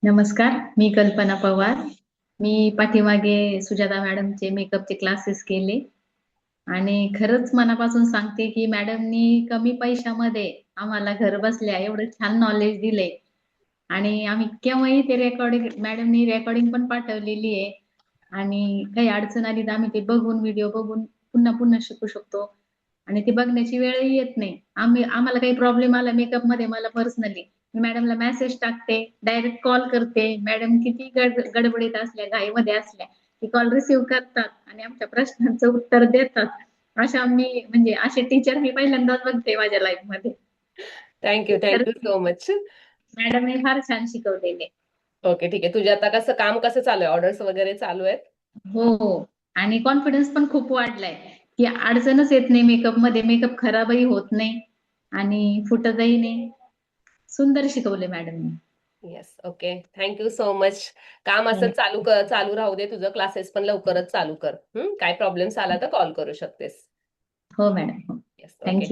नमस्कार, मी कल्पना पवार. मी पाठीमागे सुजाता मॅडमचे मेकअपचे क्लासेस केले आणि खरंच मनापासून सांगते, की मॅडमनी कमी पैशामध्ये आम्हाला घरबसल्या एवढं छान नॉलेज दिलंय आणि आम्ही केव्हाही ते रेकॉर्डिंग मॅडमनी रेकॉर्डिंग पण पाठवलेली आहे आणि काही अडचण आली तर आम्ही ते बघून व्हिडिओ बघून पुन्हा-पुन्हा शिकू शकतो आणि ते बघण्याची वेळही येत नाही. आम्हाला काही प्रॉब्लेम आला मेकअपमध्ये मला पर्सनली, मी मॅडमला मेसेज टाकते, डायरेक्ट कॉल करते. मॅडम किती गडबडीत असल्या, घाईमध्ये असल्या, ती कॉल रिसीव्ह करतात आणि आमच्या प्रश्नांचं उत्तर देतात. अशा मी म्हणजे असे टीचर मी पहिल्यांदाच बघते माझ्या लाईफमध्ये. थँक्यू थँक्यू खरंच सो मच. मॅडमने फार छान शिकवलेले. ओके, ठीक आहे. तुझे आता कसं चालू आहे? ऑर्डर्स वगैरे चालू आहेत? हो. आणि कॉन्फिडन्स पण खूप वाढलाय, की अडचणच येत नाही मेकअपमध्ये. मेकअप खराबही होत नाही आणि फुटतही नाही. सुंदर शिकवले मॅडमनी. Yes, okay. Thank you so much. काम असंच चालू राहू दे तुझं. क्लासेस पण लवकरच चालू कर. काय प्रॉब्लेम्स आला तर कॉल करू शकतेस. हो मॅडम. हो. Yes, thank okay.